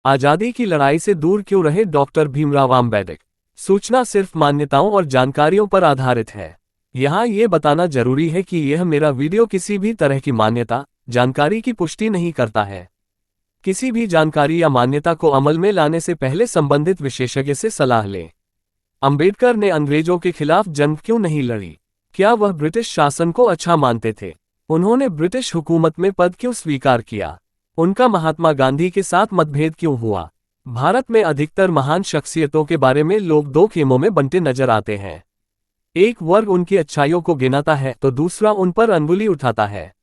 आजादी की लड़ाई से दूर क्यों रहे डॉक्टर भीमराव आम्बेडकर? सूचना सिर्फ मान्यताओं और जानकारियों पर आधारित है। यहाँ ये बताना जरूरी है कि यह मेरा वीडियो किसी भी तरह की मान्यता, जानकारी की पुष्टि नहीं करता है। किसी भी जानकारी या मान्यता को अमल में लाने से पहले संबंधित विशेषज्ञ से सलाह लें। अंबेडकर ने अंग्रेजों के खिलाफ जंग क्यों नहीं लड़ी? क्या वह ब्रिटिश शासन को अच्छा मानते थे? उन्होंने ब्रिटिश हुकूमत में पद क्यों स्वीकार किया? उनका महात्मा गांधी के साथ मतभेद क्यों हुआ? भारत में अधिकतर महान शख्सियतों के बारे में लोग दो खेमों में बंटे नजर आते हैं। एक वर्ग उनकी अच्छाइयों को गिनाता है तो दूसरा उन पर अंगुली उठाता है।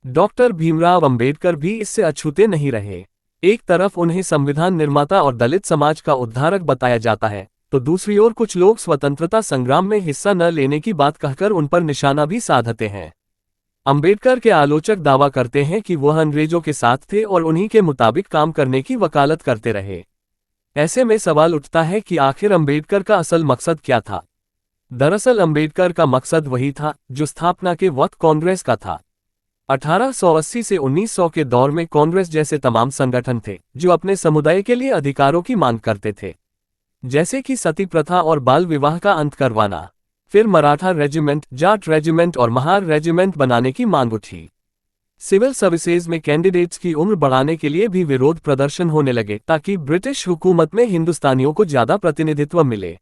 डॉक्टर भीमराव अंबेडकर भी इससे अछूते नहीं रहे। एक तरफ उन्हें संविधान निर्माता और दलित समाज का उद्धारक बताया जाता है, तो दूसरी ओर कुछ लोग स्वतंत्रता संग्राम में हिस्सा न लेने की बात कहकर उन पर निशाना भी साधते हैं। अंबेडकर के आलोचक दावा करते हैं कि वह अंग्रेजों के साथ थे और उन्हीं के मुताबिक काम करने की वकालत करते रहे। ऐसे में सवाल उठता है कि आखिर अंबेडकर का असल मकसद क्या था? दरअसल अंबेडकर का मकसद वही था जो स्थापना के वक्त कांग्रेस का था। 1880 से 1900 के दौर में कांग्रेस जैसे तमाम संगठन थे जो अपने समुदाय के लिए अधिकारों की मांग करते थे, जैसे कि सती प्रथा और बाल विवाह का अंत करवाना। फिर मराठा रेजिमेंट, जाट रेजिमेंट और महार रेजिमेंट बनाने की मांग उठी। सिविल सर्विसेज में कैंडिडेट्स की उम्र बढ़ाने के लिए भी विरोध प्रदर्शन होने लगे ताकि ब्रिटिश हुकूमत में हिंदुस्तानियों को ज्यादा प्रतिनिधित्व मिले।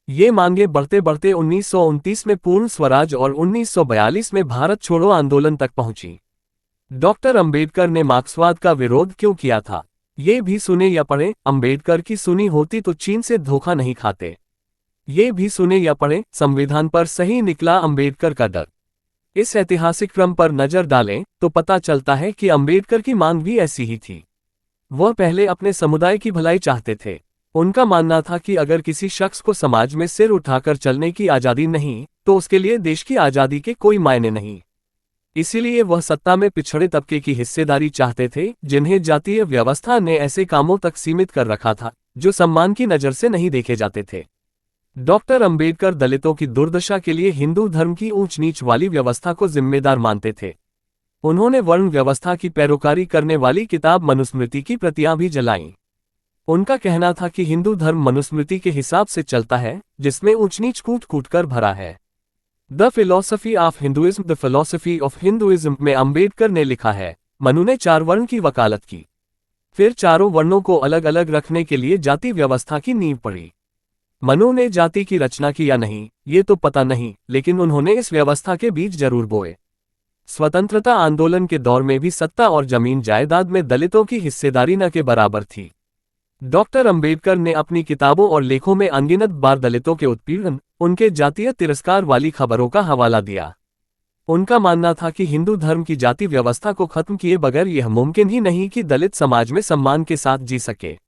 ये मांगे बढ़ते बढ़ते 1929 में पूर्ण स्वराज और 1942 में भारत छोड़ो आंदोलन तक पहुंची। डॉक्टर अंबेडकर ने मार्क्सवाद का विरोध क्यों किया था? ये भी सुने या पढ़े। अंबेडकर की सुनी होती तो चीन से धोखा नहीं खाते। ये भी सुने या पढ़े, संविधान पर सही निकला अंबेडकर का डर। इस ऐतिहासिक क्रम पर नजर डालें तो पता चलता है कि अंबेडकर की मांग भी ऐसी ही थी। वह पहले अपने समुदाय की भलाई चाहते थे। उनका मानना था कि अगर किसी शख्स को समाज में सिर उठाकर चलने की आज़ादी नहीं, तो उसके लिए देश की आज़ादी के कोई मायने नहीं। इसीलिए वह सत्ता में पिछड़े तबके की हिस्सेदारी चाहते थे, जिन्हें जातीय व्यवस्था ने ऐसे कामों तक सीमित कर रखा था जो सम्मान की नज़र से नहीं देखे जाते थे। डॉक्टर अंबेडकर दलितों की दुर्दशा के लिए हिंदू धर्म की ऊंच नीच वाली व्यवस्था को जिम्मेदार मानते थे। उन्होंने वर्ण व्यवस्था की पैरोकारी करने वाली किताब मनुस्मृति की प्रतियां भी जलाईं। उनका कहना था कि हिंदू धर्म मनुस्मृति के हिसाब से चलता है, जिसमें ऊंच नीच कूट कूट कर भरा है। The philosophy of Hinduism, the philosophy of Hinduism में अंबेडकर ने लिखा है, मनु ने 4 वर्ण की वकालत की। फिर चारों वर्णों को अलग अलग रखने के लिए जाति व्यवस्था की नींव पड़ी। मनु ने जाति की रचना की या नहीं, ये तो पता नहीं, लेकिन उन्होंने इस व्यवस्था के बीज जरूर बोए। स्वतंत्रता आंदोलन के दौर में भी सत्ता और जमीन जायदाद में दलितों की हिस्सेदारी न के बराबर थी। डॉक्टर अंबेडकर ने अपनी किताबों और लेखों में अनगिनत बार दलितों के उत्पीड़न, उनके जातीय तिरस्कार वाली खबरों का हवाला दिया। उनका मानना था कि हिंदू धर्म की जाति व्यवस्था को खत्म किए बगैर यह मुमकिन ही नहीं कि दलित समाज में सम्मान के साथ जी सके।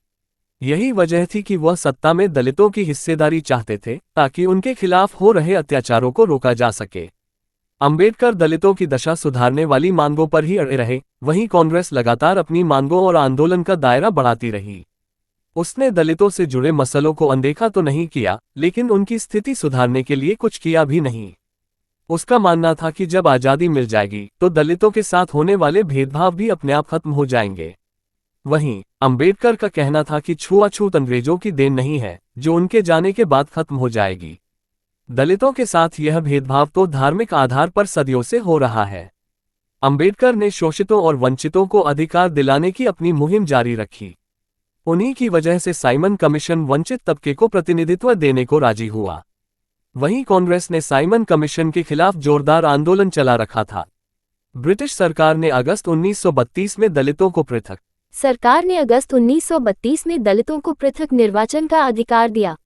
यही वजह थी कि वह सत्ता में दलितों की हिस्सेदारी चाहते थे ताकि उनके खिलाफ हो रहे अत्याचारों को रोका जा सके। अंबेडकर दलितों की दशा सुधारने वाली मांगों पर ही अड़े रहे, वहीं कांग्रेस लगातार अपनी मांगों और आंदोलन का दायरा बढ़ाती रही। उसने दलितों से जुड़े मसलों को अनदेखा तो नहीं किया, लेकिन उनकी स्थिति सुधारने के लिए कुछ किया भी नहीं। उसका मानना था कि जब आज़ादी मिल जाएगी तो दलितों के साथ होने वाले भेदभाव भी अपने आप खत्म हो जाएंगे। वहीं अंबेडकर का कहना था कि छुआछूत अंग्रेजों की देन नहीं है, जो उनके जाने के बाद खत्म हो जाएगी। दलितों के साथ यह भेदभाव तो धार्मिक आधार पर सदियों से हो रहा है। अंबेडकर ने शोषितों और वंचितों को अधिकार दिलाने की अपनी मुहिम जारी रखी। उन्हीं की वजह से साइमन कमीशन वंचित तबके को प्रतिनिधित्व देने को राजी हुआ। वहीं कांग्रेस ने साइमन कमीशन के खिलाफ जोरदार आंदोलन चला रखा था। ब्रिटिश सरकार ने अगस्त 1932 में दलितों को पृथक निर्वाचन का अधिकार दिया।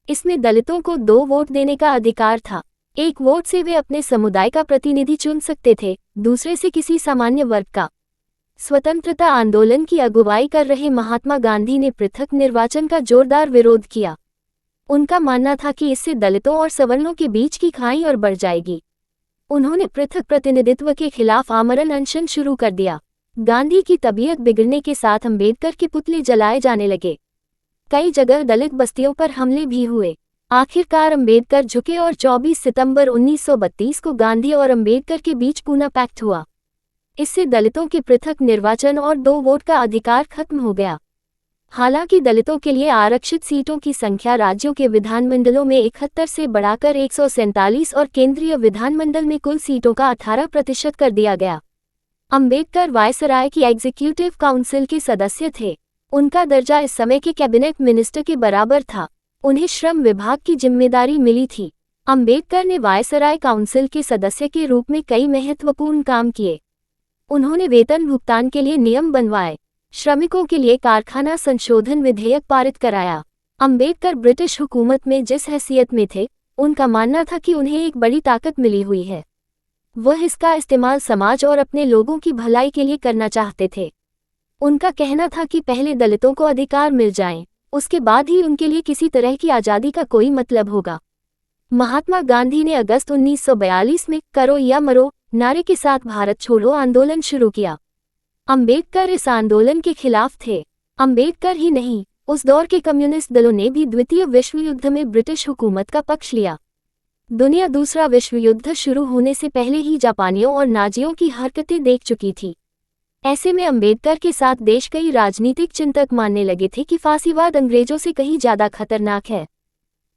इसमें दलितों को 2 वोट देने का अधिकार था। एक वोट से वे अपने समुदाय का प्रतिनिधि चुन सकते थे, दूसरे से किसी सामान्य वर्ग का। स्वतंत्रता आंदोलन की अगुवाई कर रहे महात्मा गांधी ने पृथक निर्वाचन का जोरदार विरोध किया। उनका मानना था कि इससे दलितों और सवर्णों के बीच की खाई और बढ़ जाएगी। उन्होंने पृथक प्रतिनिधित्व के खिलाफ आमरण अनशन शुरू कर दिया। गांधी की तबीयत बिगड़ने के साथ अंबेडकर के पुतले जलाए जाने लगे। कई जगह दलित बस्तियों पर हमले भी हुए। आखिरकार अंबेडकर झुके और 24 सितंबर 1932 को गांधी और अंबेडकर के बीच पूना पैक्ट हुआ। इससे दलितों के पृथक निर्वाचन और 2 वोट का अधिकार खत्म हो गया। हालांकि दलितों के लिए आरक्षित सीटों की संख्या राज्यों के विधानमंडलों में 71 से बढ़ाकर 147 और केंद्रीय विधानमंडल में कुल सीटों का 18% कर दिया गया। अंबेडकर वायसराय की एग्जीक्यूटिव काउंसिल के सदस्य थे। उनका दर्जा इस समय के कैबिनेट मिनिस्टर के बराबर था। उन्हें श्रम विभाग की जिम्मेदारी मिली थी। अंबेडकर ने वायसराय काउंसिल के सदस्य के रूप में कई महत्वपूर्ण काम किए। उन्होंने वेतन भुगतान के लिए नियम बनवाए, श्रमिकों के लिए कारखाना संशोधन विधेयक पारित कराया। अंबेडकर ब्रिटिश हुकूमत में जिस हैसियत में थे, उनका मानना था कि उन्हें एक बड़ी ताकत मिली हुई है। वह इसका इस्तेमाल समाज और अपने लोगों की भलाई के लिए करना चाहते थे। उनका कहना था कि पहले दलितों को अधिकार मिल जाएं, उसके बाद ही उनके लिए किसी तरह की आज़ादी का कोई मतलब होगा। महात्मा गांधी ने अगस्त 1942 में करो या मरो नारे के साथ भारत छोड़ो आंदोलन शुरू किया। अंबेडकर इस आंदोलन के खिलाफ थे। अंबेडकर ही नहीं, उस दौर के कम्युनिस्ट दलों ने भी द्वितीय विश्व युद्ध में ब्रिटिश हुकूमत का पक्ष लिया। दुनिया दूसरा विश्व युद्ध शुरू होने से पहले ही जापानियों और नाजियों की हरकतें देख चुकी थी। ऐसे में अंबेडकर के साथ देश कई राजनीतिक चिंतक मानने लगे थे कि फांसीवाद अंग्रेजों से कहीं ज्यादा खतरनाक है।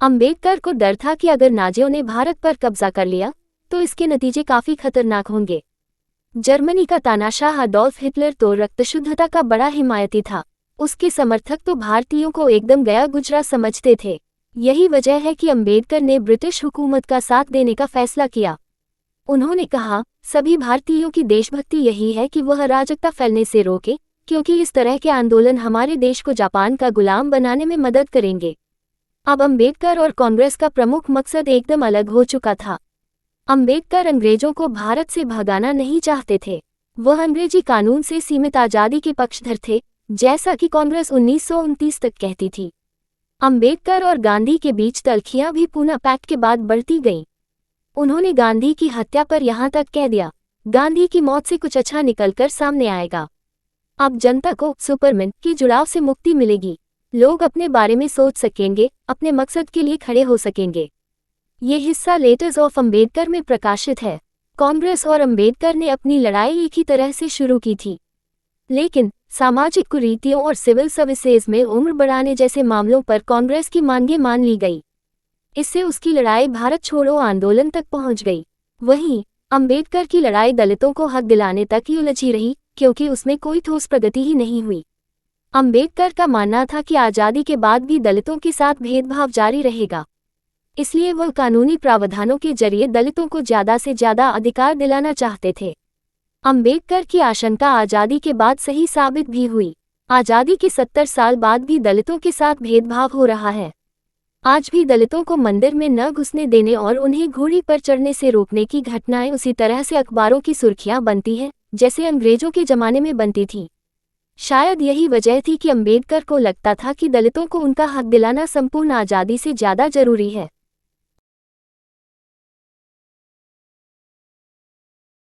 अंबेडकर को डर था कि अगर नाजियों ने भारत पर कब्जा कर लिया तो इसके नतीजे काफी खतरनाक होंगे। जर्मनी का तानाशाह अडोल्फ हिटलर तो रक्तशुद्धता का बड़ा हिमायती था। उसके समर्थक तो भारतीयों को एकदम गया गुजरा समझते थे। यही वजह है कि अंबेडकर ने ब्रिटिश हुकूमत का साथ देने का फैसला किया। उन्होंने कहा, सभी भारतीयों की देशभक्ति यही है कि वह अराजकता फैलने से रोके, क्योंकि इस तरह के आंदोलन हमारे देश को जापान का गुलाम बनाने में मदद करेंगे। अब अंबेडकर और कांग्रेस का प्रमुख मकसद एकदम अलग हो चुका था। अंबेडकर अंग्रेजों को भारत से भगाना नहीं चाहते थे। वह अंग्रेजी कानून से सीमित आज़ादी के पक्षधर थे, जैसा कि कांग्रेस 1929 तक कहती थी। अंबेडकर और गांधी के बीच तल्खियां भी पूना पैक्ट के बाद बढ़ती गईं। उन्होंने गांधी की हत्या पर यहां तक कह दिया, गांधी की मौत से कुछ अच्छा निकलकर सामने आएगा। अब जनता को सुपरमैन के जुड़ाव से मुक्ति मिलेगी। लोग अपने बारे में सोच सकेंगे, अपने मकसद के लिए खड़े हो सकेंगे। ये हिस्सा लेटर्स ऑफ अंबेडकर में प्रकाशित है। कांग्रेस और अंबेडकर ने अपनी लड़ाई एक ही तरह से शुरू की थी, लेकिन सामाजिक कुरीतियों और सिविल सर्विसेज में उम्र बढ़ाने जैसे मामलों पर कांग्रेस की मांगें मान ली गई। इससे उसकी लड़ाई भारत छोड़ो आंदोलन तक पहुंच गई। वहीं अंबेडकर की लड़ाई दलितों को हक दिलाने तक ही उलझी रही, क्योंकि उसमें कोई ठोस प्रगति ही नहीं हुई। अंबेडकर का मानना था कि आज़ादी के बाद भी दलितों के साथ भेदभाव जारी रहेगा, इसलिए वह कानूनी प्रावधानों के जरिए दलितों को ज़्यादा से ज़्यादा अधिकार दिलाना चाहते थे। अंबेडकर की आशंका आज़ादी के बाद सही साबित भी हुई। आज़ादी के 70 साल बाद भी दलितों के साथ भेदभाव हो रहा है। आज भी दलितों को मंदिर में न घुसने देने और उन्हें घोड़ी पर चढ़ने से रोकने की घटनाएं उसी तरह से अखबारों की सुर्खियां बनती हैं, जैसे अंग्रेजों के जमाने में बनती थी। शायद यही वजह थी कि अंबेडकर को लगता था कि दलितों को उनका हक दिलाना संपूर्ण आज़ादी से ज़्यादा जरूरी है।